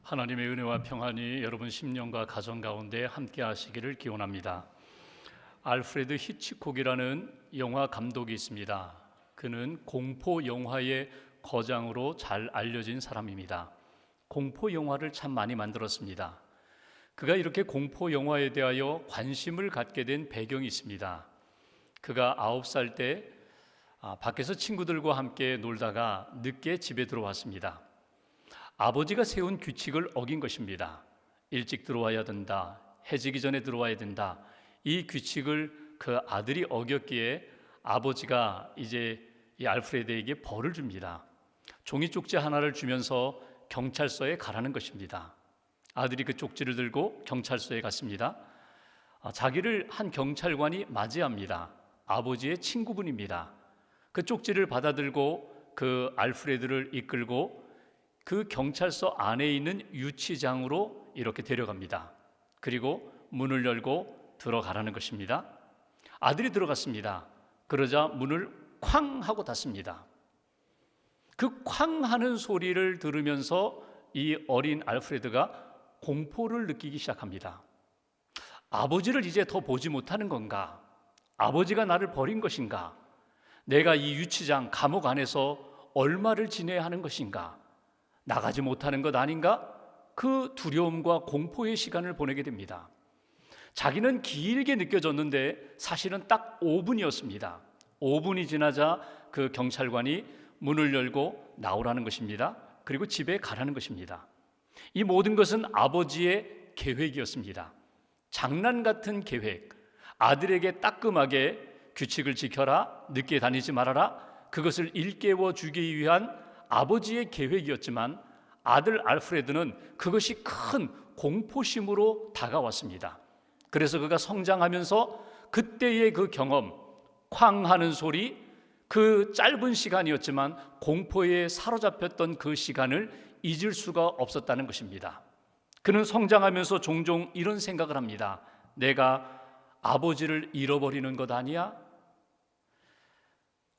하나님의 은혜와 평안이 여러분 심령과 가정 가운데 함께 하시기를 기원합니다. 알프레드 히치콕이라는 영화 감독이 있습니다. 그는 공포 영화의 거장으로 잘 알려진 사람입니다. 공포 영화를 참 많이 만들었습니다. 그가 이렇게 공포 영화에 대하여 관심을 갖게 된 배경이 있습니다. 그가 9살 때 밖에서 친구들과 함께 놀다가 늦게 집에 들어왔습니다. 아버지가 세운 규칙을 어긴 것입니다. 일찍 들어와야 된다. 해지기 전에 들어와야 된다. 이 규칙을 그 아들이 어겼기에 아버지가 이제 이 알프레드에게 벌을 줍니다. 종이 쪽지 하나를 주면서 경찰서에 가라는 것입니다. 아들이 그 쪽지를 들고 경찰서에 갔습니다. 자기를 한 경찰관이 맞이합니다. 아버지의 친구분입니다. 그 쪽지를 받아들고 그 알프레드를 이끌고 그 경찰서 안에 있는 유치장으로 이렇게 데려갑니다. 그리고 문을 열고 들어가라는 것입니다. 아들이 들어갔습니다. 그러자 문을 쾅 하고 닫습니다. 그 쾅 하는 소리를 들으면서 이 어린 알프레드가 공포를 느끼기 시작합니다. 아버지를 이제 더 보지 못하는 건가? 아버지가 나를 버린 것인가? 내가 이 유치장 감옥 안에서 얼마를 지내야 하는 것인가? 나가지 못하는 것 아닌가? 그 두려움과 공포의 시간을 보내게 됩니다. 자기는 길게 느껴졌는데 사실은 딱 5분이었습니다. 5분이 지나자 그 경찰관이 문을 열고 나오라는 것입니다. 그리고 집에 가라는 것입니다. 이 모든 것은 아버지의 계획이었습니다. 장난 같은 계획. 아들에게 따끔하게 규칙을 지켜라, 늦게 다니지 말아라, 그것을 일깨워 주기 위한 아버지의 계획이었지만 아들 알프레드는 그것이 큰 공포심으로 다가왔습니다. 그래서 그가 성장하면서 그때의 그 경험, 쾅 하는 소리, 그 짧은 시간이었지만 공포에 사로잡혔던 그 시간을 잊을 수가 없었다는 것입니다. 그는 성장하면서 종종 이런 생각을 합니다. 내가 아버지를 잃어버리는 것 아니야?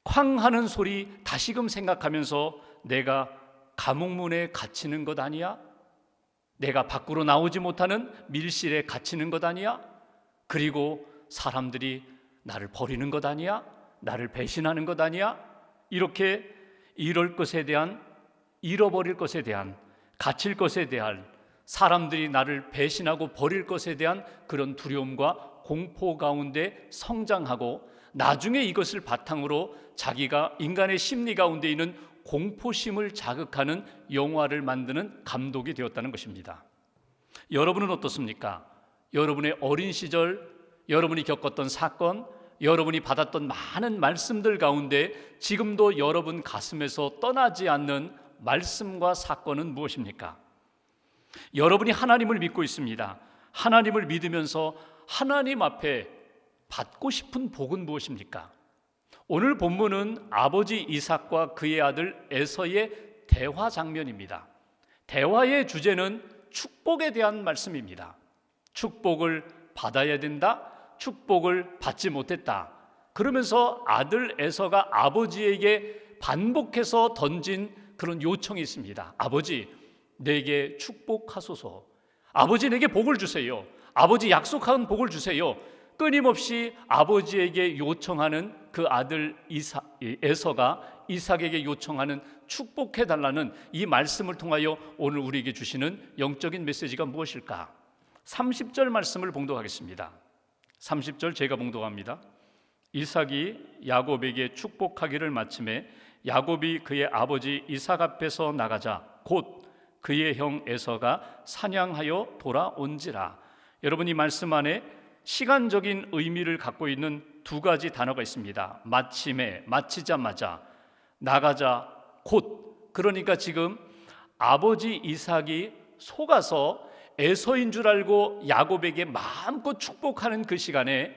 쾅 하는 소리 다시금 생각하면서 내가 감옥문에 갇히는 것 아니야? 내가 밖으로 나오지 못하는 밀실에 갇히는 것 아니야? 그리고 사람들이 나를 버리는 것 아니야? 나를 배신하는 것 아니야? 이렇게 이럴 것에 대한, 잃어버릴 것에 대한, 갇힐 것에 대한, 사람들이 나를 배신하고 버릴 것에 대한 그런 두려움과 공포 가운데 성장하고 나중에 이것을 바탕으로 자기가 인간의 심리 가운데 있는 공포심을 자극하는 영화를 만드는 감독이 되었다는 것입니다. 여러분은 어떻습니까? 여러분의 어린 시절, 여러분이 겪었던 사건, 여러분이 받았던 많은 말씀들 가운데 지금도 여러분 가슴에서 떠나지 않는 말씀과 사건은 무엇입니까? 여러분이 하나님을 믿고 있습니다. 하나님을 믿으면서 하나님 앞에 받고 싶은 복은 무엇입니까? 오늘 본문은 아버지 이삭과 그의 아들 에서의 대화 장면입니다. 대화의 주제는 축복에 대한 말씀입니다. 축복을 받아야 된다, 축복을 받지 못했다. 그러면서 아들 에서가 아버지에게 반복해서 던진 그런 요청이 있습니다. 아버지, 내게 축복하소서. 아버지, 내게 복을 주세요. 아버지, 약속한 복을 주세요. 끊임없이 아버지에게 요청하는 그 아들 에서가 이삭에게 요청하는 축복해달라는 이 말씀을 통하여 오늘 우리에게 주시는 영적인 메시지가 무엇일까? 30절 말씀을 봉독하겠습니다. 30절 제가 봉독합니다. 이삭이 야곱에게 축복하기를 마침에 야곱이 그의 아버지 이삭 앞에서 나가자 곧 그의 형 에서가 사냥하여 돌아온지라. 여러분, 이 말씀 안에 시간적인 의미를 갖고 있는 두 가지 단어가 있습니다. 마침에, 마치자마자, 나가자, 곧. 그러니까 지금 아버지 이삭이 속아서 에서인 줄 알고 야곱에게 마음껏 축복하는 그 시간에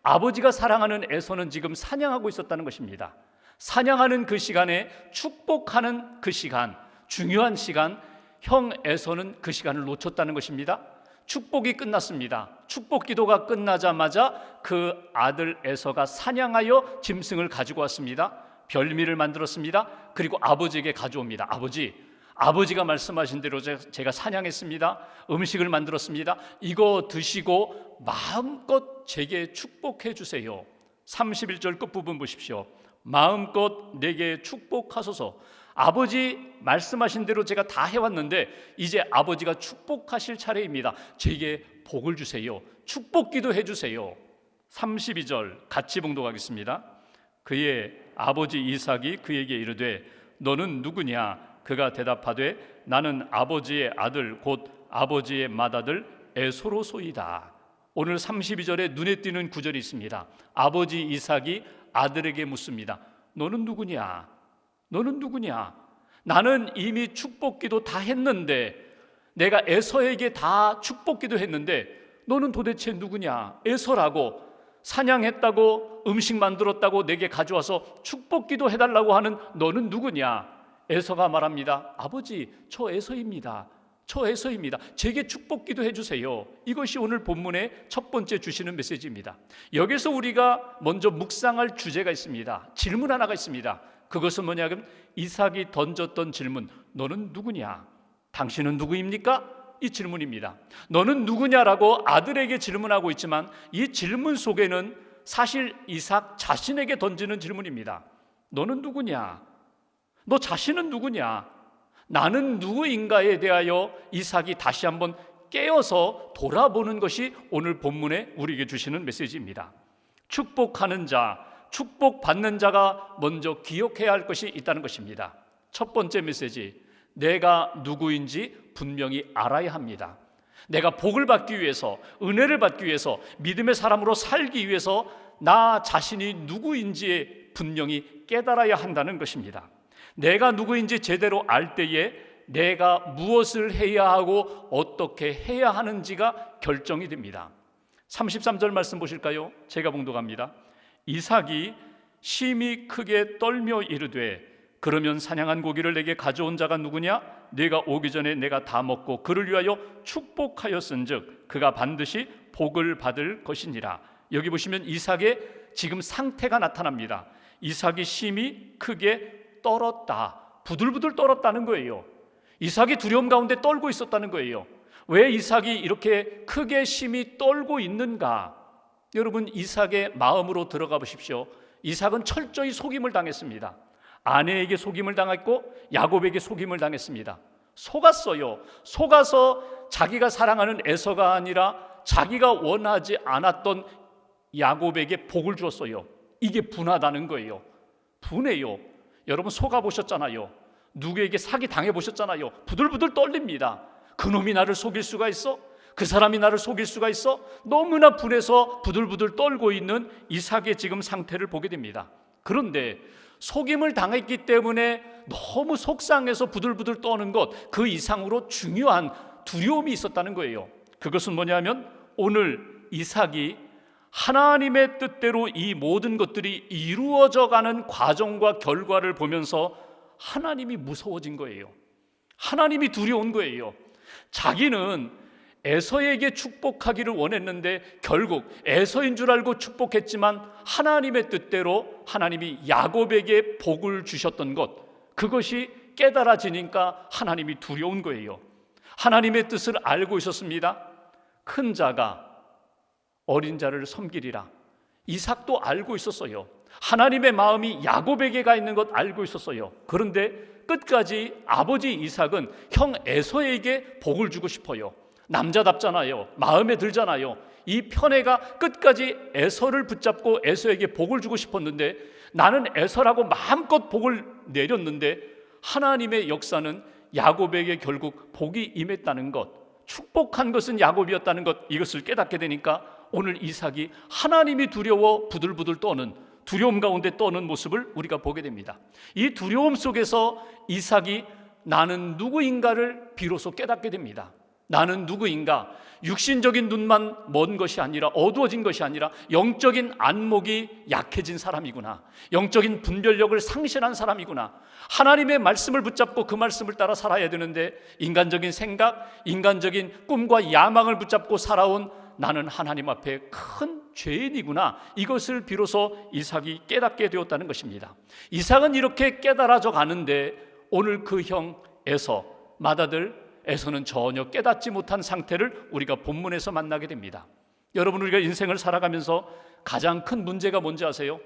아버지가 사랑하는 에서는 지금 사냥하고 있었다는 것입니다. 사냥하는 그 시간에 축복하는 그 시간, 중요한 시간, 형 에서는 그 시간을 놓쳤다는 것입니다. 축복이 끝났습니다. 축복 기도가 끝나자마자 그 아들 에서가 사냥하여 짐승을 가지고 왔습니다. 별미를 만들었습니다. 그리고 아버지에게 가져옵니다. 아버지, 아버지가 말씀하신 대로 제가 사냥했습니다. 음식을 만들었습니다. 이거 드시고 마음껏 제게 축복해 주세요. 31절 끝부분 보십시오. 마음껏 내게 축복하소서. 아버지 말씀하신 대로 제가 다 해왔는데 이제 아버지가 축복하실 차례입니다. 제게 복을 주세요. 축복기도 해주세요. 32절 같이 봉독하겠습니다. 그의 아버지 이삭이 그에게 이르되 너는 누구냐? 그가 대답하되 나는 아버지의 아들 곧 아버지의 맏아들 에서로소이다. 오늘 32절에 눈에 띄는 구절이 있습니다. 아버지 이삭이 아들에게 묻습니다. 너는 누구냐? 너는 누구냐? 나는 이미 축복기도 다 했는데, 내가 에서에게 다 축복기도 했는데 너는 도대체 누구냐? 에서라고, 사냥했다고, 음식 만들었다고 내게 가져와서 축복기도 해달라고 하는 너는 누구냐? 에서가 말합니다. 아버지, 저 에서입니다. 저 에서입니다. 제게 축복기도 해주세요. 이것이 오늘 본문의 첫 번째 주시는 메시지입니다. 여기서 우리가 먼저 묵상할 주제가 있습니다. 질문 하나가 있습니다. 그것은 뭐냐면 이삭이 던졌던 질문, 너는 누구냐? 당신은 누구입니까? 이 질문입니다. 너는 누구냐라고 아들에게 질문하고 있지만 이 질문 속에는 사실 이삭 자신에게 던지는 질문입니다. 너는 누구냐? 너 자신은 누구냐? 나는 누구인가에 대하여 이삭이 다시 한번 깨어서 돌아보는 것이 오늘 본문에 우리에게 주시는 메시지입니다. 축복하는 자, 축복받는 자가 먼저 기억해야 할 것이 있다는 것입니다. 첫 번째 메시지, 내가 누구인지 분명히 알아야 합니다. 내가 복을 받기 위해서, 은혜를 받기 위해서, 믿음의 사람으로 살기 위해서 나 자신이 누구인지에 분명히 깨달아야 한다는 것입니다. 내가 누구인지 제대로 알 때에 내가 무엇을 해야 하고 어떻게 해야 하는지가 결정이 됩니다. 33절 말씀 보실까요? 제가 봉독합니다. 이삭이 심히 크게 떨며 이르되 그러면 사냥한 고기를 내게 가져온 자가 누구냐? 네가 오기 전에 내가 다 먹고 그를 위하여 축복하였은즉 그가 반드시 복을 받을 것이니라. 여기 보시면 이삭의 지금 상태가 나타납니다. 이삭이 심히 크게 떨었다, 부들부들 떨었다는 거예요. 이삭이 두려움 가운데 떨고 있었다는 거예요. 왜 이삭이 이렇게 크게 심히 떨고 있는가? 여러분, 이삭의 마음으로 들어가 보십시오. 이삭은 철저히 속임을 당했습니다. 아내에게 속임을 당했고 야곱에게 속임을 당했습니다. 속았어요. 속아서 자기가 사랑하는 에서가 아니라 자기가 원하지 않았던 야곱에게 복을 주었어요. 이게 분하다는 거예요. 분해요. 여러분, 속아보셨잖아요. 누구에게 사기 당해보셨잖아요. 부들부들 떨립니다. 그놈이 나를 속일 수가 있어? 그 사람이 나를 속일 수가 있어? 너무나 분해서 부들부들 떨고 있는 이삭의 지금 상태를 보게 됩니다. 그런데 속임을 당했기 때문에 너무 속상해서 부들부들 떠는 것, 그 이상으로 중요한 두려움이 있었다는 거예요. 그것은 뭐냐면 오늘 이삭이 하나님의 뜻대로 이 모든 것들이 이루어져가는 과정과 결과를 보면서 하나님이 무서워진 거예요. 하나님이 두려운 거예요. 자기는 에서에게 축복하기를 원했는데 결국 에서인 줄 알고 축복했지만 하나님의 뜻대로 하나님이 야곱에게 복을 주셨던 것, 그것이 깨달아지니까 하나님이 두려운 거예요. 하나님의 뜻을 알고 있었습니다. 큰 자가 어린 자를 섬기리라. 이삭도 알고 있었어요. 하나님의 마음이 야곱에게 가 있는 것 알고 있었어요. 그런데 끝까지 아버지 이삭은 형 에서에게 복을 주고 싶어요. 남자답잖아요. 마음에 들잖아요. 이 편애가 끝까지 에서를 붙잡고 에서에게 복을 주고 싶었는데 나는 에서라고 마음껏 복을 내렸는데 하나님의 역사는 야곱에게 결국 복이 임했다는 것, 축복한 것은 야곱이었다는 것, 이것을 깨닫게 되니까 오늘 이삭이 하나님이 두려워 부들부들 떠는, 두려움 가운데 떠는 모습을 우리가 보게 됩니다. 이 두려움 속에서 이삭이 나는 누구인가를 비로소 깨닫게 됩니다. 나는 누구인가? 육신적인 눈만 먼 것이 아니라, 어두워진 것이 아니라 영적인 안목이 약해진 사람이구나. 영적인 분별력을 상실한 사람이구나. 하나님의 말씀을 붙잡고 그 말씀을 따라 살아야 되는데 인간적인 생각, 인간적인 꿈과 야망을 붙잡고 살아온 나는 하나님 앞에 큰 죄인이구나. 이것을 비로소 이삭이 깨닫게 되었다는 것입니다. 이삭은 이렇게 깨달아져 가는데 오늘 그 형 에서, 맏아들 에서는 전혀 깨닫지 못한 상태를 우리가 본문에서 만나게 됩니다. 여러분, 우리가 인생을 살아가면서 가장 큰 문제가 뭔지 아세요?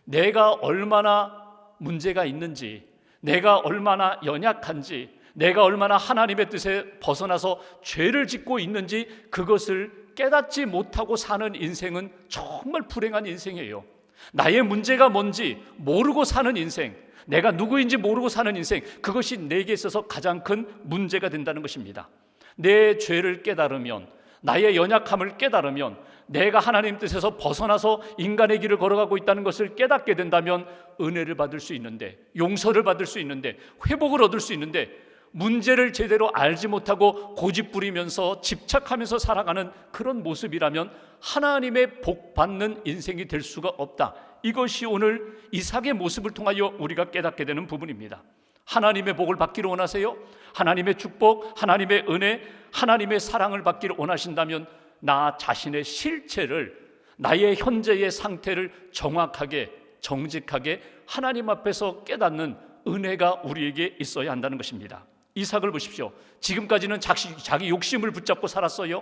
내가 얼마나 문제가 있는지, 내가 얼마나 연약한지, 내가 얼마나 하나님의 뜻에 벗어나서 죄를 짓고 있는지 그것을 깨닫지 못하고 사는 인생은 정말 불행한 인생이에요. 나의 문제가 뭔지 모르고 사는 인생, 내가 누구인지 모르고 사는 인생, 그것이 내게 있어서 가장 큰 문제가 된다는 것입니다. 내 죄를 깨달으면, 나의 연약함을 깨달으면, 내가 하나님 뜻에서 벗어나서 인간의 길을 걸어가고 있다는 것을 깨닫게 된다면 은혜를 받을 수 있는데, 용서를 받을 수 있는데, 회복을 얻을 수 있는데, 문제를 제대로 알지 못하고 고집부리면서 집착하면서 살아가는 그런 모습이라면 하나님의 복 받는 인생이 될 수가 없다. 이것이 오늘 이삭의 모습을 통하여 우리가 깨닫게 되는 부분입니다. 하나님의 복을 받기를 원하세요? 하나님의 축복, 하나님의 은혜, 하나님의 사랑을 받기를 원하신다면 나 자신의 실체를, 나의 현재의 상태를 정확하게, 정직하게 하나님 앞에서 깨닫는 은혜가 우리에게 있어야 한다는 것입니다. 이삭을 보십시오. 지금까지는 자기 욕심을 붙잡고 살았어요.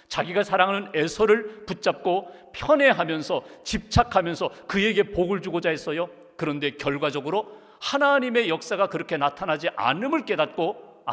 자기가 사랑하는 에서를 붙잡고 편애하면서 집착하면서 그에게 복을 주고자 했어요. 그런데 결과적으로 하나님의 역사가 그렇게 나타나지 않음을 깨닫고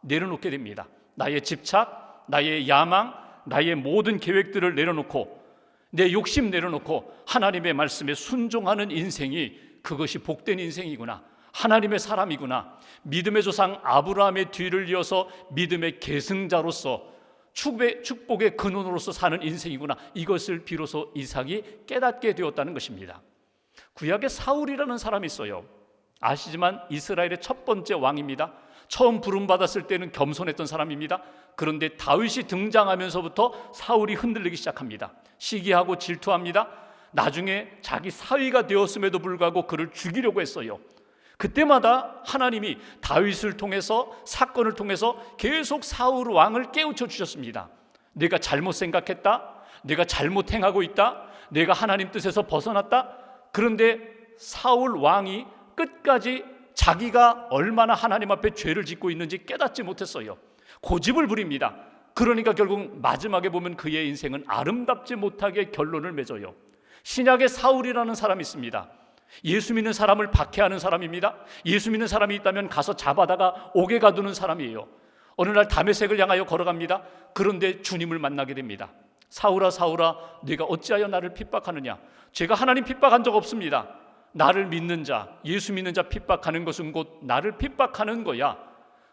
내려놓게 됩니다. 나의 집착, 나의 야망, 나의 모든 계획들을 내려놓고, 내 욕심 내려놓고 하나님의 말씀에 순종하는 인생이, 그것이 복된 인생이구나, 하나님의 사람이구나, 믿음의 조상 아브라함의 뒤를 이어서 믿음의 계승자로서 축복의 근원으로서 사는 인생이구나, 이것을 비로소 이삭이 깨닫게 되었다는 것입니다. 구약에 사울이라는 사람이 있어요. 아시지만 이스라엘의 첫 번째 왕입니다. 처음 부름받았을 때는 겸손했던 사람입니다. 그런데 다윗이 등장하면서부터 사울이 흔들리기 시작합니다. 시기하고 질투합니다. 나중에 자기 사위가 되었음에도 불구하고 그를 죽이려고 했어요. 그때마다 하나님이 다윗을 통해서, 사건을 통해서 계속 사울 왕을 깨우쳐 주셨습니다. 내가 잘못 생각했다, 내가 잘못 행하고 있다, 내가 하나님 뜻에서 벗어났다. 그런데 사울 왕이 끝까지 자기가 얼마나 하나님 앞에 죄를 짓고 있는지 깨닫지 못했어요. 고집을 부립니다. 그러니까 결국 마지막에 보면 그의 인생은 아름답지 못하게 결론을 맺어요. 신약에 사울이라는 사람이 있습니다. 예수 믿는 사람을 박해하는 사람입니다. 예수 믿는 사람이 있다면 가서 잡아다가 옥에 가두는 사람이에요. 어느 날 다메섹을 향하여 걸어갑니다. 그런데 주님을 만나게 됩니다. 사울아 사울아, 네가 어찌하여 나를 핍박하느냐? 제가 하나님 핍박한 적 없습니다. 나를 믿는 자, 예수 믿는 자 핍박하는 것은 곧 나를 핍박하는 거야.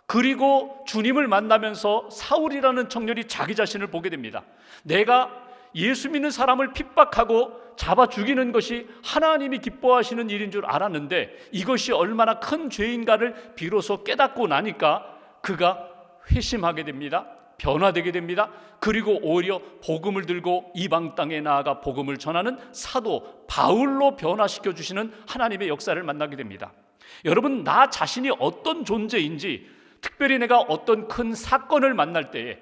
그리고 주님을 만나면서 사울이라는 청년이 자기 자신을 보게 됩니다. 내가 예수 믿는 사람을 핍박하고 잡아 죽이는 것이 하나님이 기뻐하시는 일인 줄 알았는데 이것이 얼마나 큰 죄인가를 비로소 깨닫고 나니까 그가 회심하게 됩니다. 변화되게 됩니다. 그리고 오히려 복음을 들고 이방 땅에 나아가 복음을 전하는 사도 바울로 변화시켜 주시는 하나님의 역사를 만나게 됩니다. 여러분, 나 자신이 어떤 존재인지, 특별히 내가 어떤 큰 사건을 만날 때에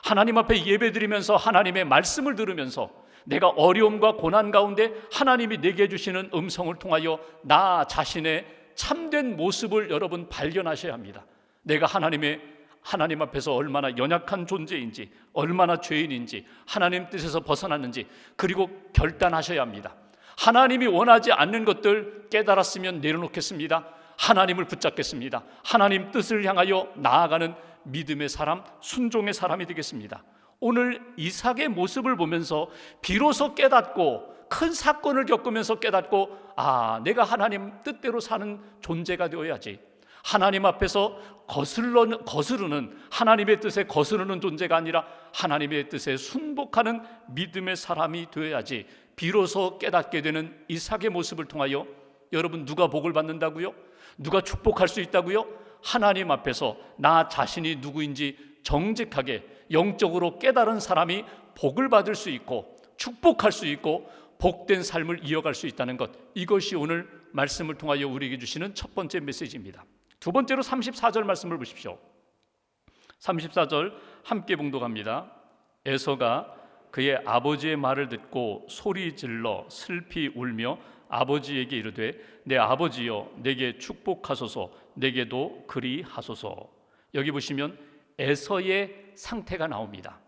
하나님 앞에 예배드리면서 하나님의 말씀을 들으면서 내가 어려움과 고난 가운데 하나님이 내게 주시는 음성을 통하여 나 자신의 참된 모습을 여러분 발견하셔야 합니다. 내가 하나님 앞에서 얼마나 연약한 존재인지, 얼마나 죄인인지, 하나님 뜻에서 벗어났는지, 그리고 결단하셔야 합니다. 하나님이 원하지 않는 것들 깨달았으면 내려놓겠습니다. 하나님을 붙잡겠습니다. 하나님 뜻을 향하여 나아가는 믿음의 사람, 순종의 사람이 되겠습니다. 오늘 이삭의 모습을 보면서 비로소 깨닫고, 큰 사건을 겪으면서 깨닫고, 내가 하나님 뜻대로 사는 존재가 되어야지. 하나님 앞에서 거스르는, 하나님의 뜻에 거스르는 존재가 아니라 하나님의 뜻에 순복하는 믿음의 사람이 되어야지. 비로소 깨닫게 되는 이삭의 모습을 통하여 여러분, 누가 복을 받는다고요? 누가 축복할 수 있다고요? 하나님 앞에서 나 자신이 누구인지 정직하게 영적으로 깨달은 사람이 복을 받을 수 있고 축복할 수 있고 복된 삶을 이어갈 수 있다는 것, 이것이 오늘 말씀을 통하여 우리에게 주시는 첫 번째 메시지입니다. 두 번째로 34절 말씀을 보십시오. 34절 함께 봉독합니다. 에서가 그의 아버지의 말을 듣고 소리 질러 슬피 울며 아버지에게 이르되 내 아버지여 내게 축복하소서 내게도 그리하소서. 여기 보시면 에서의 상태가 나옵니다.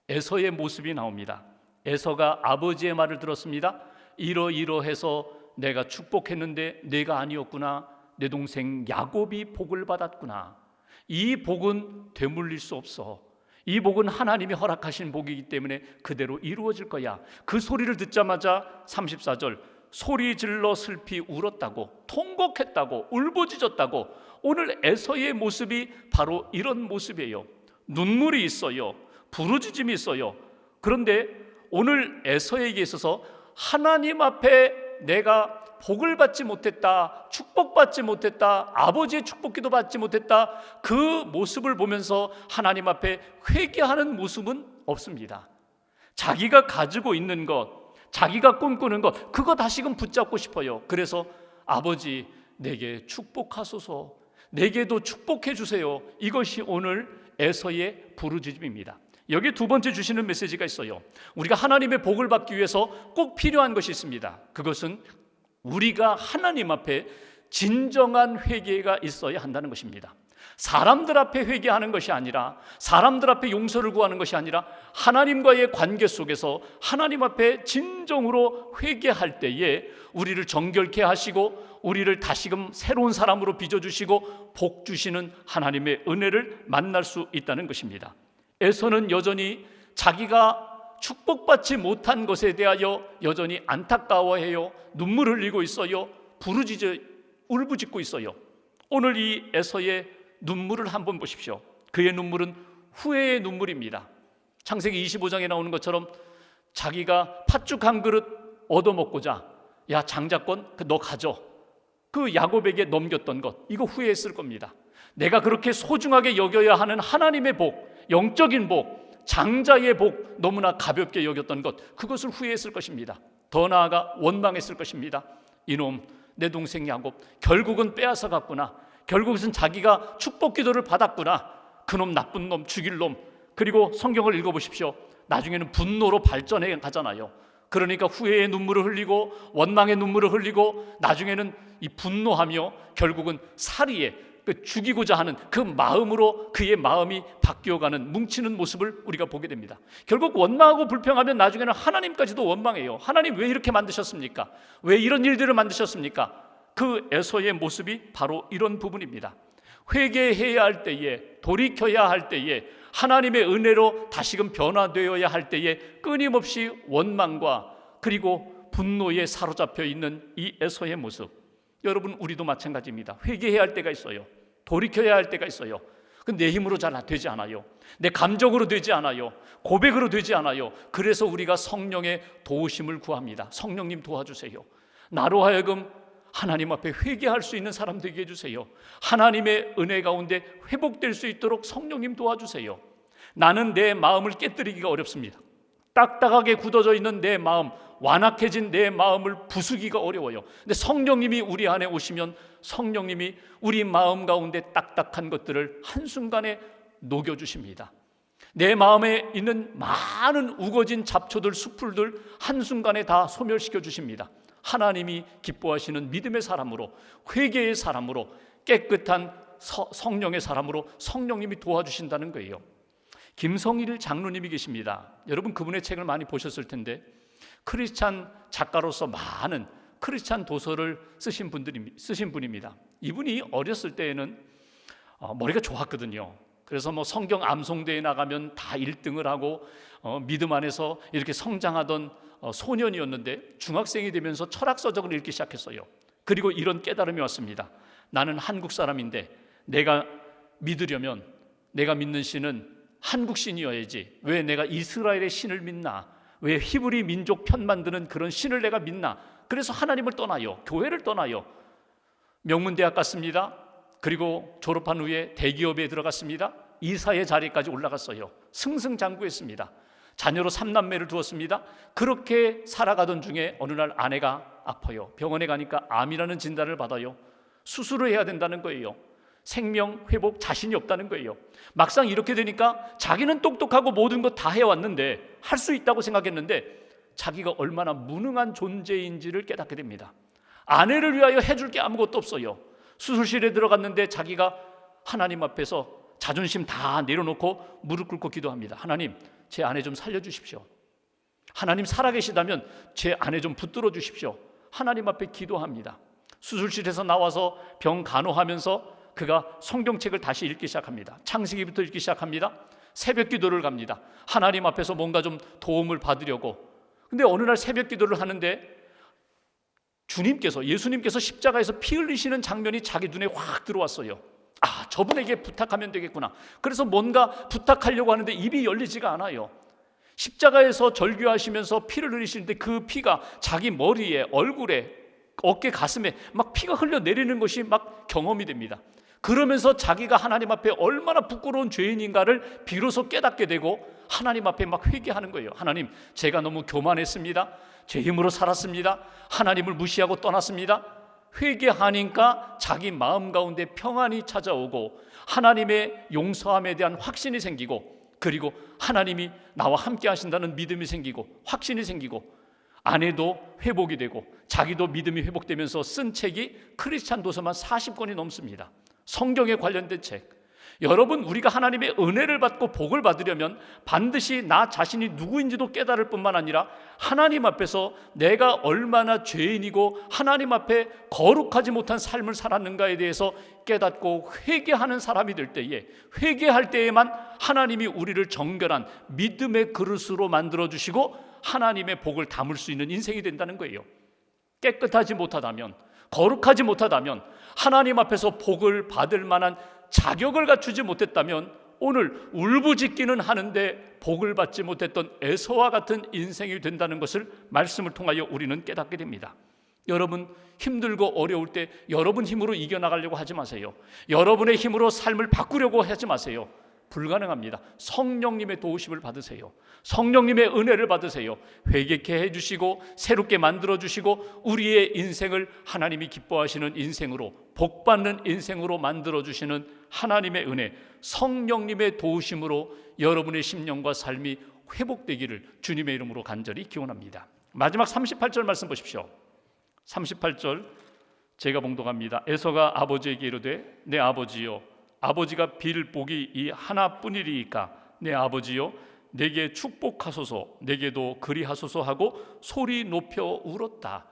에서의 모습이 나옵니다. 에서가 아버지의 말을 들었습니다. 이러이러해서 내가 축복했는데 내가 아니었구나. 내 동생 야곱이 복을 받았구나. 이 복은 되물릴 수 없어. 이 복은 하나님이 허락하신 복이기 때문에 그대로 이루어질 거야. 그 소리를 듣자마자 34절 소리 질러 슬피 울었다고, 통곡했다고, 울부짖었다고. 오늘 에서의 모습이 바로 이런 모습이에요. 눈물이 있어요. 부르짖음이 있어요. 그런데 오늘 에서에게 있어서 하나님 앞에 내가 복을 받지 못했다, 축복받지 못했다, 아버지의 축복기도 받지 못했다, 그 모습을 보면서 하나님 앞에 회개하는 모습은 없습니다. 자기가 가지고 있는 것, 자기가 꿈꾸는 것, 그거 다시금 붙잡고 싶어요. 그래서 아버지 내게 축복하소서, 내게도 축복해 주세요. 이것이 오늘 에서의 부르짖음입니다. 여기 두 번째 주시는 메시지가 있어요. 우리가 하나님의 복을 받기 위해서 꼭 필요한 것이 있습니다. 그것은 우리가 하나님 앞에 진정한 회개가 있어야 한다는 것입니다. 사람들 앞에 회개하는 것이 아니라, 사람들 앞에 용서를 구하는 것이 아니라 하나님과의 관계 속에서 하나님 앞에 진정으로 회개할 때에 우리를 정결케 하시고 우리를 다시금 새로운 사람으로 빚어주시고 복 주시는 하나님의 은혜를 만날 수 있다는 것입니다. 에서는 여전히 자기가 축복받지 못한 것에 대하여 여전히 안타까워해요. 눈물 흘리고 있어요. 부르짖어 울부짖고 있어요. 오늘 이 에서의 눈물을 한번 보십시오. 그의 눈물은 후회의 눈물입니다. 창세기 25장에 나오는 것처럼 자기가 팥죽 한 그릇 얻어먹고자 야 장자권 너 가져, 그 야곱에게 넘겼던 것, 이거 후회했을 겁니다. 내가 그렇게 소중하게 여겨야 하는 하나님의 복, 영적인 복, 장자의 복 너무나 가볍게 여겼던 것, 그것을 후회했을 것입니다. 더 나아가 원망했을 것입니다. 이놈 내 동생 야곱 결국은 빼앗아 갔구나. 결국은 자기가 축복 기도를 받았구나. 그놈 나쁜 놈, 죽일 놈. 그리고 성경을 읽어보십시오. 나중에는 분노로 발전해 가잖아요. 그러니까 후회의 눈물을 흘리고 원망의 눈물을 흘리고 나중에는 이 분노하며 결국은 살이에 죽이고자 하는 그 마음으로 그의 마음이 바뀌어가는 뭉치는 모습을 우리가 보게 됩니다. 결국 원망하고 불평하면 나중에는 하나님까지도 원망해요. 하나님 왜 이렇게 만드셨습니까? 왜 이런 일들을 만드셨습니까? 그 에서의 모습이 바로 이런 부분입니다. 회개해야 할 때에, 돌이켜야 할 때에, 하나님의 은혜로 다시금 변화되어야 할 때에 끊임없이 원망과 그리고 분노에 사로잡혀 있는 이 에서의 모습, 여러분 우리도 마찬가지입니다. 회개해야 할 때가 있어요. 돌이켜야 할 때가 있어요. 내 힘으로 잘 되지 않아요. 내 감정으로 되지 않아요. 고백으로 되지 않아요. 그래서 우리가 성령의 도우심을 구합니다. 성령님 도와주세요. 나로 하여금 하나님 앞에 회개할 수 있는 사람 되게 해주세요. 하나님의 은혜 가운데 회복될 수 있도록 성령님 도와주세요. 나는 내 마음을 깨뜨리기가 어렵습니다. 딱딱하게 굳어져 있는 내 마음, 완악해진 내 마음을 부수기가 어려워요. 근데 성령님이 우리 안에 오시면 성령님이 우리 마음 가운데 딱딱한 것들을 한순간에 녹여주십니다. 내 마음에 있는 많은 우거진 잡초들, 수풀들 한순간에 다 소멸시켜 주십니다. 하나님이 기뻐하시는 믿음의 사람으로, 회개의 사람으로, 깨끗한 성령의 사람으로 성령님이 도와주신다는 거예요. 김성일 장로님이 계십니다. 여러분 그분의 책을 많이 보셨을 텐데 크리스찬 작가로서 많은 크리스찬 도서를 쓰신 분입니다. 이분이 어렸을 때에는 머리가 좋았거든요. 그래서 성경 암송대에 나가면 다 1등을 하고 믿음 안에서 이렇게 성장하던 소년이었는데 중학생이 되면서 철학서적을 읽기 시작했어요. 그리고 이런 깨달음이 왔습니다. 나는 한국 사람인데 내가 믿으려면 내가 믿는 신은 한국 신이어야지. 왜 내가 이스라엘의 신을 믿나? 왜 히브리 민족 편 만드는 그런 신을 내가 믿나? 그래서 하나님을 떠나요. 교회를 떠나요. 명문대학 갔습니다. 그리고 졸업한 후에 대기업에 들어갔습니다. 이사의 자리까지 올라갔어요. 승승장구했습니다. 자녀로 3남매를 두었습니다. 그렇게 살아가던 중에 어느 날 아내가 아파요. 병원에 가니까 암이라는 진단을 받아요. 수술을 해야 된다는 거예요. 생명 회복 자신이 없다는 거예요. 막상 이렇게 되니까 자기는 똑똑하고 모든 것 다 해왔는데, 할 수 있다고 생각했는데 자기가 얼마나 무능한 존재인지를 깨닫게 됩니다. 아내를 위하여 해줄 게 아무것도 없어요. 수술실에 들어갔는데 자기가 하나님 앞에서 자존심 다 내려놓고 무릎 꿇고 기도합니다. 하나님, 제 아내 좀 살려주십시오. 하나님 살아계시다면 제 아내 좀 붙들어 주십시오. 하나님 앞에 기도합니다. 수술실에서 나와서 병 간호하면서 그가 성경책을 다시 읽기 시작합니다. 창세기부터 읽기 시작합니다. 새벽 기도를 갑니다. 하나님 앞에서 뭔가 좀 도움을 받으려고. 근데 어느 날 새벽 기도를 하는데 예수님께서 십자가에서 피 흘리시는 장면이 자기 눈에 확 들어왔어요. 아, 저분에게 부탁하면 되겠구나. 그래서 뭔가 부탁하려고 하는데 입이 열리지가 않아요. 십자가에서 절규하시면서 피를 흘리시는데 그 피가 자기 머리에, 얼굴에, 어깨, 가슴에 막 피가 흘러내리는 것이 막 경험이 됩니다. 그러면서 자기가 하나님 앞에 얼마나 부끄러운 죄인인가를 비로소 깨닫게 되고 하나님 앞에 막 회개하는 거예요. 하나님, 제가 너무 교만했습니다. 제 힘으로 살았습니다. 하나님을 무시하고 떠났습니다. 회개하니까 자기 마음 가운데 평안이 찾아오고 하나님의 용서함에 대한 확신이 생기고, 그리고 하나님이 나와 함께 하신다는 믿음이 생기고 확신이 생기고, 아내도 회복이 되고 자기도 믿음이 회복되면서 쓴 책이 크리스찬 도서만 40권이 넘습니다. 성경에 관련된 책. 여러분, 우리가 하나님의 은혜를 받고 복을 받으려면 반드시 나 자신이 누구인지도 깨달을 뿐만 아니라 하나님 앞에서 내가 얼마나 죄인이고 하나님 앞에 거룩하지 못한 삶을 살았는가에 대해서 깨닫고 회개하는 사람이 될 때에, 회개할 때에만 하나님이 우리를 정결한 믿음의 그릇으로 만들어주시고 하나님의 복을 담을 수 있는 인생이 된다는 거예요. 깨끗하지 못하다면, 거룩하지 못하다면, 하나님 앞에서 복을 받을 만한 자격을 갖추지 못했다면 오늘 울부짖기는 하는데 복을 받지 못했던 에서와 같은 인생이 된다는 것을 말씀을 통하여 우리는 깨닫게 됩니다. 여러분, 힘들고 어려울 때 여러분 힘으로 이겨나가려고 하지 마세요. 여러분의 힘으로 삶을 바꾸려고 하지 마세요. 불가능합니다. 성령님의 도우심을 받으세요. 성령님의 은혜를 받으세요. 회개케 해주시고 새롭게 만들어주시고 우리의 인생을 하나님이 기뻐하시는 인생으로, 복받는 인생으로 만들어주시는 하나님의 은혜, 성령님의 도우심으로 여러분의 심령과 삶이 회복되기를 주님의 이름으로 간절히 기원합니다. 마지막 38절 말씀 보십시오. 38절 제가 봉독합니다. 에서가 아버지에게 이르되 내 아버지여, 아버지가 빌 복이 이 하나뿐이리이까 내 아버지여 내게 축복하소서, 내게도 그리하소서 하고 소리 높여 울었다.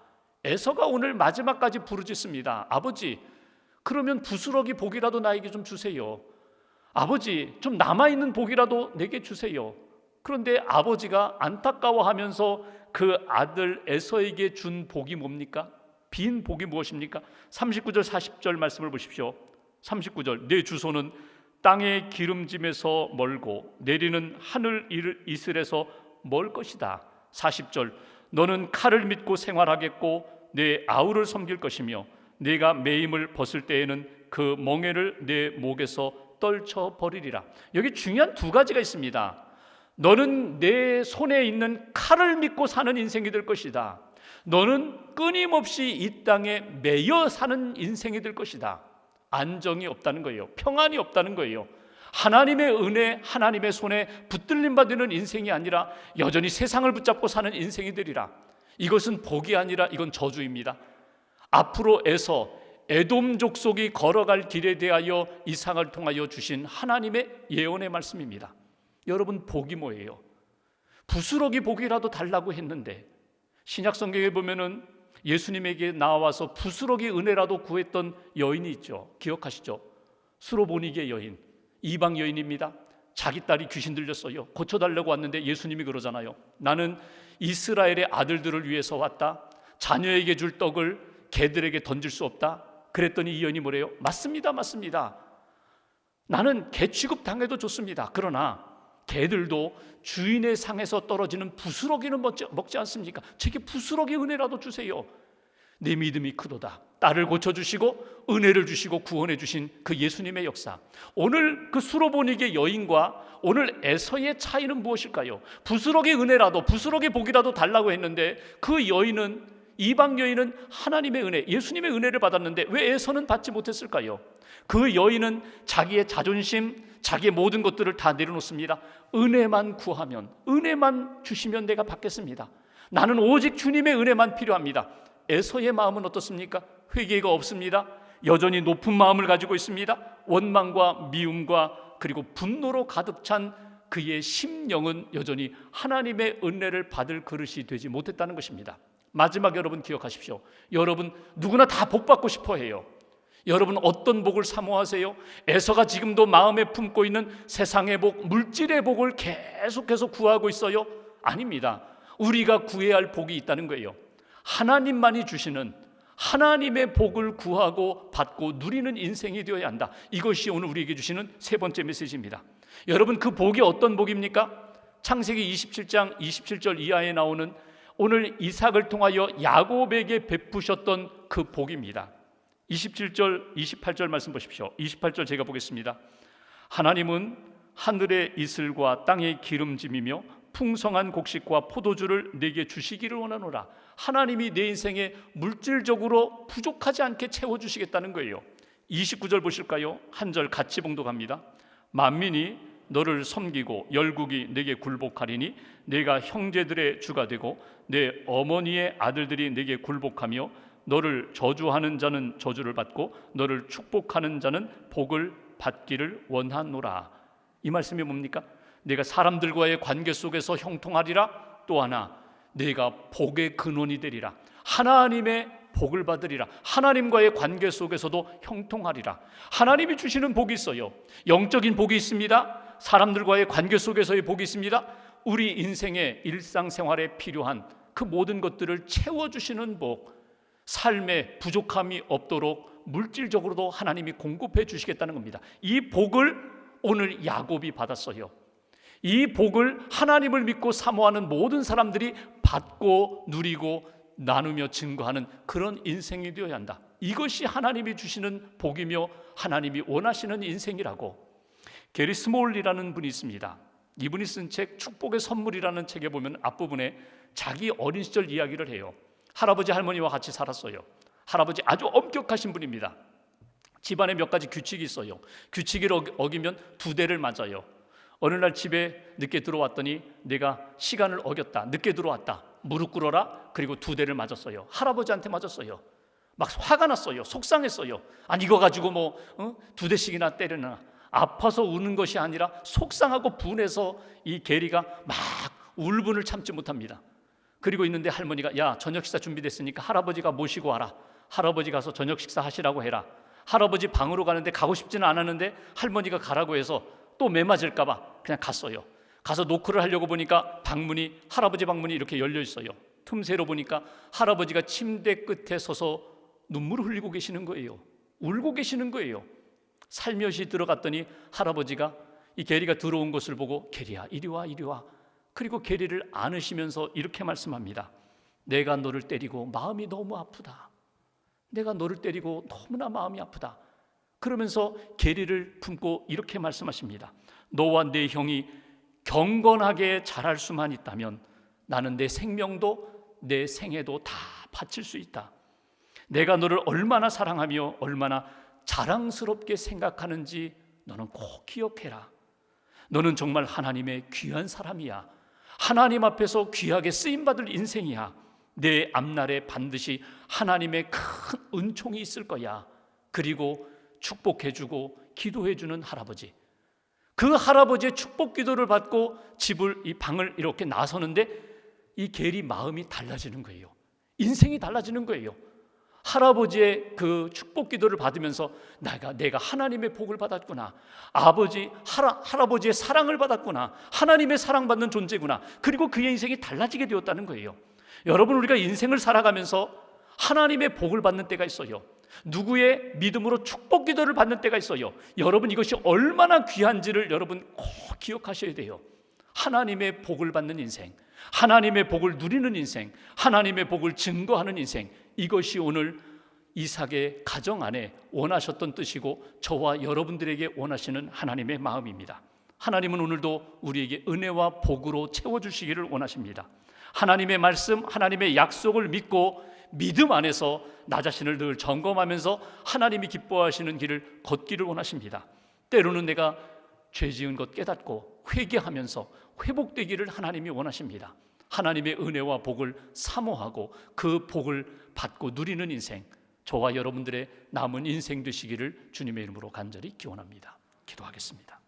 에서가 오늘 마지막까지 부르짖습니다. 아버지, 그러면 부스러기 복이라도 나에게 좀 주세요. 아버지, 좀 남아있는 복이라도 내게 주세요. 그런데 아버지가 안타까워하면서 그 아들 에서에게 준 복이 뭡니까? 빈 복이 무엇입니까? 39절 40절 말씀을 보십시오. 39절 내 주소는 땅의 기름짐에서 멀고 내리는 하늘 이슬에서 멀 것이다. 40절 너는 칼을 믿고 생활하겠고 내 아우를 섬길 것이며 네가 매임을 벗을 때에는 그 멍에를 내 목에서 떨쳐버리리라. 여기 중요한 두 가지가 있습니다. 너는 내 손에 있는 칼을 믿고 사는 인생이 될 것이다. 너는 끊임없이 이 땅에 매여 사는 인생이 될 것이다. 안정이 없다는 거예요. 평안이 없다는 거예요. 하나님의 은혜, 하나님의 손에 붙들림 받는 인생이 아니라 여전히 세상을 붙잡고 사는 인생이 되리라. 이것은 복이 아니라 이건 저주입니다. 앞으로 에돔 족속이 걸어갈 길에 대하여 이삭을 통하여 주신 하나님의 예언의 말씀입니다. 여러분, 복이 뭐예요? 부스러기 복이라도 달라고 했는데 신약 성경에 보면은 예수님에게 나와서 부스러기 은혜라도 구했던 여인이 있죠. 기억하시죠? 수로보니게 여인, 이방 여인입니다. 자기 딸이 귀신 들렸어요. 고쳐달라고 왔는데 예수님이 그러잖아요. 나는 이스라엘의 아들들을 위해서 왔다. 자녀에게 줄 떡을 개들에게 던질 수 없다. 그랬더니 이 여인이 뭐래요? 맞습니다, 맞습니다. 나는 개 취급 당해도 좋습니다. 그러나 개들도 주인의 상에서 떨어지는 부스러기는 먹지 않습니까? 제게 부스러기 은혜라도 주세요. 내 믿음이 크도다. 딸을 고쳐주시고 은혜를 주시고 구원해 주신 그 예수님의 역사. 오늘 그 수로보니게 여인과 오늘 에서의 차이는 무엇일까요? 부스러기 은혜라도, 부스러기 복이라도 달라고 했는데 그 여인은, 이방 여인은 하나님의 은혜, 예수님의 은혜를 받았는데 왜 에서는 받지 못했을까요? 그 여인은 자기의 자존심, 자기의 모든 것들을 다 내려놓습니다. 은혜만 구하면, 은혜만 주시면 내가 받겠습니다. 나는 오직 주님의 은혜만 필요합니다. 에서의 마음은 어떻습니까? 회개가 없습니다. 여전히 높은 마음을 가지고 있습니다. 원망과 미움과 그리고 분노로 가득 찬 그의 심령은 여전히 하나님의 은혜를 받을 그릇이 되지 못했다는 것입니다. 마지막 여러분 기억하십시오. 여러분 누구나 다 복 받고 싶어 해요. 여러분 어떤 복을 사모하세요? 에서가 지금도 마음에 품고 있는 세상의 복, 물질의 복을 계속해서 구하고 있어요? 아닙니다. 우리가 구해야 할 복이 있다는 거예요. 하나님만이 주시는 하나님의 복을 구하고 받고 누리는 인생이 되어야 한다. 이것이 오늘 우리에게 주시는 세 번째 메시지입니다. 여러분 그 복이 어떤 복입니까? 창세기 27장 27절 이하에 나오는 오늘 이삭을 통하여 야곱에게 베푸셨던 그 복입니다. 27절 28절 말씀 보십시오. 28절 제가 보겠습니다. 하나님은 하늘의 이슬과 땅의 기름짐이며 풍성한 곡식과 포도주를 내게 주시기를 원하노라. 하나님이 내 인생에 물질적으로 부족하지 않게 채워주시겠다는 거예요. 29절 보실까요? 한 절 같이 봉독합니다. 만민이 너를 섬기고 열국이 내게 굴복하리니 내가 형제들의 주가 되고 내 어머니의 아들들이 내게 굴복하며 너를 저주하는 자는 저주를 받고 너를 축복하는 자는 복을 받기를 원하노라. 이 말씀이 뭡니까? 내가 사람들과의 관계 속에서 형통하리라. 또 하나 내가 복의 근원이 되리라. 하나님의 복을 받으리라. 하나님과의 관계 속에서도 형통하리라. 하나님이 주시는 복이 있어요. 영적인 복이 있습니다. 사람들과의 관계 속에서의 복이 있습니다. 우리 인생의 일상생활에 필요한 그 모든 것들을 채워주시는 복, 삶에 부족함이 없도록 물질적으로도 하나님이 공급해 주시겠다는 겁니다. 이 복을 오늘 야곱이 받았어요. 이 복을 하나님을 믿고 사모하는 모든 사람들이 받고 누리고 나누며 증거하는 그런 인생이 되어야 한다. 이것이 하나님이 주시는 복이며 하나님이 원하시는 인생이라고. 게리 스몰이라는 분이 있습니다. 이분이 쓴 책 축복의 선물이라는 책에 보면 앞부분에 자기 어린 시절 이야기를 해요. 할아버지 할머니와 같이 살았어요. 할아버지 아주 엄격하신 분입니다. 집안에 몇 가지 규칙이 있어요. 규칙을 어기면 2대를 맞아요. 어느 날 집에 늦게 들어왔더니 내가 시간을 어겼다, 늦게 들어왔다, 무릎 꿇어라. 그리고 2대를 맞았어요. 할아버지한테 맞았어요. 막 화가 났어요. 속상했어요. 아니 이거 가지고 2대씩이나 때리나. 아파서 우는 것이 아니라 속상하고 분해서 이 게리가 막 울분을 참지 못합니다. 그리고 있는데 할머니가 야 저녁 식사 준비됐으니까 할아버지가 모시고 와라. 할아버지 가서 저녁 식사 하시라고 해라. 할아버지 방으로 가는데 가고 싶지는 않았는데 할머니가 가라고 해서 또 매맞을까 봐 그냥 갔어요. 가서 노크를 하려고 보니까 할아버지 방문이 이렇게 열려 있어요. 틈새로 보니까 할아버지가 침대 끝에 서서 눈물을 흘리고 계시는 거예요. 울고 계시는 거예요. 살며시 들어갔더니 할아버지가 이 게리가 들어온 것을 보고 게리야 이리 와 이리 와. 그리고 게리를 안으시면서 이렇게 말씀합니다. 내가 너를 때리고 마음이 너무 아프다. 내가 너를 때리고 너무나 마음이 아프다. 그러면서 게리를 품고 이렇게 말씀하십니다. 너와 내 형이 경건하게 자랄 수만 있다면 나는 내 생명도 내 생애도 다 바칠 수 있다. 내가 너를 얼마나 사랑하며 얼마나 자랑스럽게 생각하는지 너는 꼭 기억해라. 너는 정말 하나님의 귀한 사람이야. 하나님 앞에서 귀하게 쓰임받을 인생이야. 내 앞날에 반드시 하나님의 큰 은총이 있을 거야. 그리고 축복해주고 기도해주는 할아버지. 그 할아버지의 축복 기도를 받고 이 방을 이렇게 나서는데 이 게리 마음이 달라지는 거예요. 인생이 달라지는 거예요. 할아버지의 그 축복 기도를 받으면서 내가 하나님의 복을 받았구나. 할아버지의 사랑을 받았구나. 하나님의 사랑받는 존재구나. 그리고 그의 인생이 달라지게 되었다는 거예요. 여러분 우리가 인생을 살아가면서 하나님의 복을 받는 때가 있어요. 누구의 믿음으로 축복 기도를 받는 때가 있어요. 여러분 이것이 얼마나 귀한지를 여러분 꼭 기억하셔야 돼요. 하나님의 복을 받는 인생, 하나님의 복을 누리는 인생, 하나님의 복을 증거하는 인생, 이것이 오늘 이삭의 가정 안에 원하셨던 뜻이고 저와 여러분들에게 원하시는 하나님의 마음입니다. 하나님은 오늘도 우리에게 은혜와 복으로 채워주시기를 원하십니다. 하나님의 말씀, 하나님의 약속을 믿고 믿음 안에서 나 자신을 늘 점검하면서 하나님이 기뻐하시는 길을 걷기를 원하십니다. 때로는 내가 죄 지은 것 깨닫고 회개하면서 회복되기를 하나님이 원하십니다. 하나님의 은혜와 복을 사모하고 그 복을 받고 누리는 인생, 저와 여러분들의 남은 인생 되시기를 주님의 이름으로 간절히 기원합니다. 기도하겠습니다.